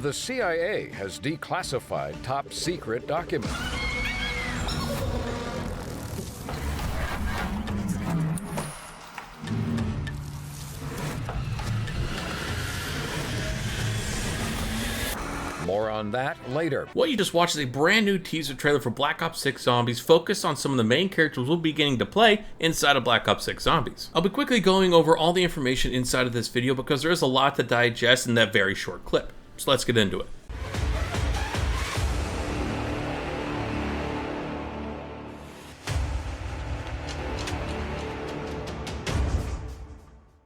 The CIA has declassified top-secret documents. More on that later. What you just watched is a brand new teaser trailer for Black Ops 6 Zombies focused on some of the main characters we'll be getting to play inside of Black Ops 6 Zombies. I'll be quickly going over all the information inside of this video because there is a lot to digest in that very short clip. So let's get into it.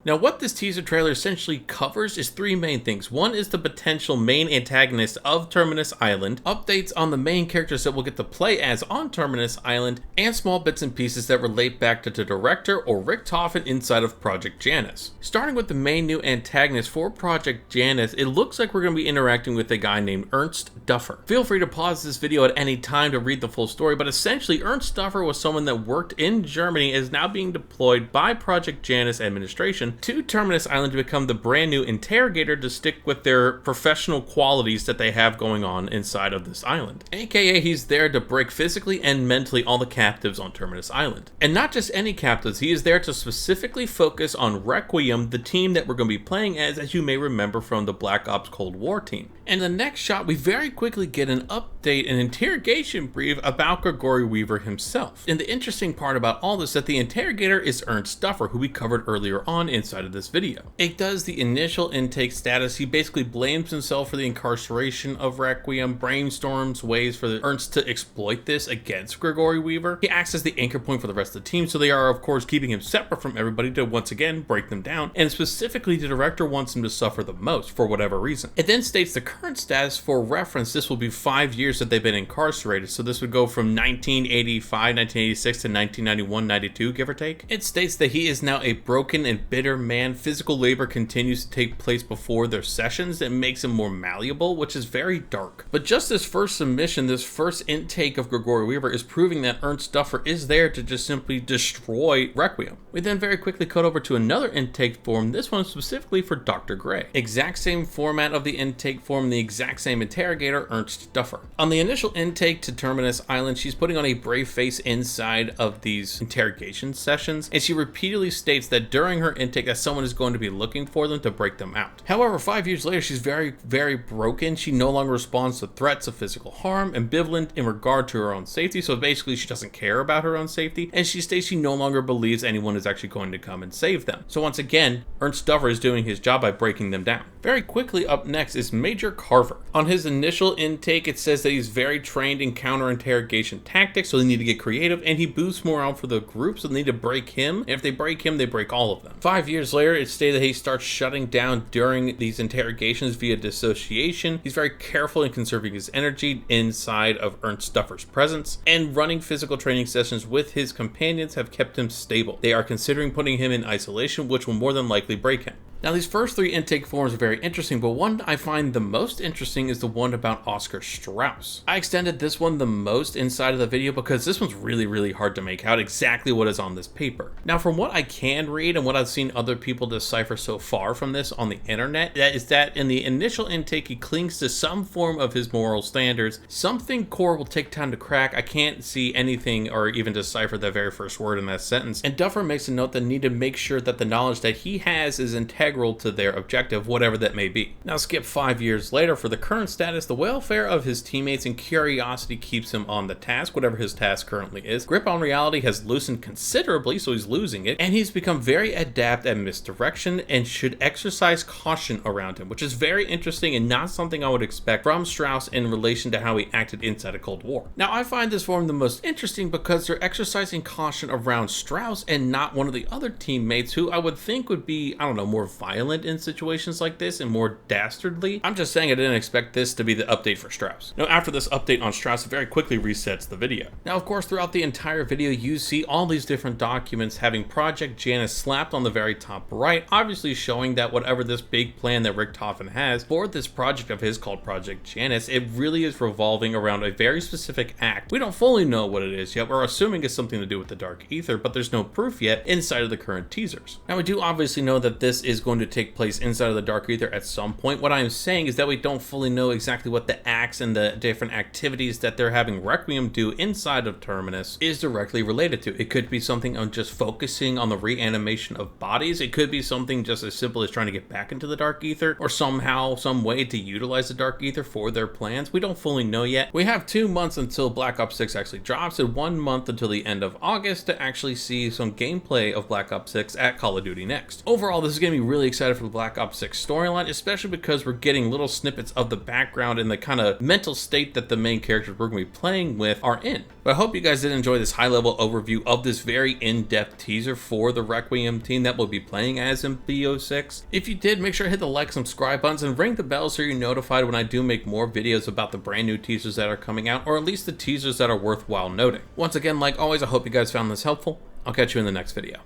Now, what this teaser trailer essentially covers is three main things. One is the potential main antagonist of Terminus Island, updates on the main characters that we'll get to play as on Terminus Island, and small bits and pieces that relate back to the director or Richtofen inside of Project Janus. Starting with the main new antagonist for Project Janus, it looks like we're going to be interacting with a guy named Ernst Duffer. Feel free to pause this video at any time to read the full story, but essentially Ernst Duffer was someone that worked in Germany and is now being deployed by Project Janus administration to Terminus Island to become the brand new interrogator to stick with their professional qualities that they have going on inside of this island. AKA he's there to break physically and mentally all the captives on Terminus Island. And not just any captives, he is there to specifically focus on Requiem, the team that we're going to be playing as you may remember from the Black Ops Cold War team. And the next shot, we very quickly get an update, an interrogation brief about Grigori Weaver himself. And the interesting part about all this is that the interrogator is Ernst Duffer, who we covered earlier on inside of this video. It does the initial intake status. He basically blames himself for the incarceration of Requiem, brainstorms ways for Ernst to exploit this against Grigori Weaver. He acts as the anchor point for the rest of the team, so they are of course keeping him separate from everybody to once again break them down, and specifically the director wants him to suffer the most for whatever reason. It then states the current status. For reference, this will be 5 years that they've been incarcerated, so this would go from 1985, 1986 to 1991-92, give or take. It states that he is now a broken and bitter man. Physical labor continues to take place before their sessions that makes him more malleable, which is very dark. But just this first submission, this first intake of Grigori Weaver is proving that Ernst Duffer is there to just simply destroy Requiem. We then very quickly cut over to another intake form, this one specifically for Dr. Gray. Exact same format of the intake form, the exact same interrogator, Ernst Duffer. On the initial intake to Terminus Island, she's putting on a brave face inside of these interrogation sessions, and she repeatedly states that during her intake that someone is going to be looking for them to break them out. However, 5 years later, she's very broken. She no longer responds to threats of physical harm, ambivalent in regard to her own safety, so basically she doesn't care about her own safety, and she states she no longer believes anyone is actually going to come and save them. So once again, Ernst Duffer is doing his job by breaking them down. Very quickly up next is Major Carver. On his initial intake, it says that he's very trained in counter-interrogation tactics, so they need to get creative, and he boosts morale for the group, so they need to break him, and if they break him, they break all of them. 5 years later, it's stated that he starts shutting down during these interrogations via dissociation. He's very careful in conserving his energy inside of Ernst Duffer's presence, and running physical training sessions with his companions have kept him stable. They are considering putting him in isolation, which will more than likely break him. Now, these first three intake forms are very interesting, but one I find the most interesting is the one about Oscar Strauss. I extended this one the most inside of the video because this one's really hard to make out exactly what is on this paper. Now, from what I can read and what I've seen other people decipher so far from this on the internet, that is that in the initial intake, he clings to some form of his moral standards. Something core will take time to crack. I can't see anything or even decipher the very first word in that sentence. And Duffer makes a note that need to make sure that the knowledge that he has is integral to their objective, whatever that may be. Now skip 5 years later. For the current status, the welfare of his teammates and curiosity keeps him on the task, whatever his task currently is. Grip on reality has loosened considerably, so he's losing it, and he's become very adept at misdirection and should exercise caution around him, which is very interesting and not something I would expect from Strauss in relation to how he acted inside a Cold War. Now, I find this form the most interesting because they're exercising caution around Strauss and not one of the other teammates who I would think would be, I don't know, more violent in situations like this and more dastardly. I'm just saying I didn't expect this to be the update for Strauss. Now, after this update on Strauss, it very quickly resets the video. Now, of course, throughout the entire video, you see all these different documents having Project Janus slapped on the very top right, obviously showing that whatever this big plan that Richtofen has for this project of his called Project Janus, it really is revolving around a very specific act. We don't fully know what it is yet. We're assuming it's something to do with the Dark Ether, but there's no proof yet inside of the current teasers. Now, we do obviously know that this is going going to take place inside of the Dark Ether at some point. What I am saying is that we don't fully know exactly what the acts and the different activities that they're having Requiem do inside of Terminus is directly related to. It could be something on just focusing on the reanimation of bodies. It could be something just as simple as trying to get back into the Dark Ether, or somehow, some way to utilize the Dark Ether for their plans. We don't fully know yet. We have 2 months until Black Ops 6 actually drops, and 1 month until the end of August to actually see some gameplay of Black Ops 6 at Call of Duty Next. Overall, this is going to be really excited for the Black Ops 6 storyline, especially because we're getting little snippets of the background and the kind of mental state that the main characters we're going to be playing with are in. But I hope you guys did enjoy this high-level overview of this very in-depth teaser for the Requiem team that we'll be playing as in BO6. If you did, make sure to hit the like, subscribe buttons, and ring the bell so you're notified when I do make more videos about the brand new teasers that are coming out, or at least the teasers that are worthwhile noting. Once again, like always, I hope you guys found this helpful. I'll catch you in the next video.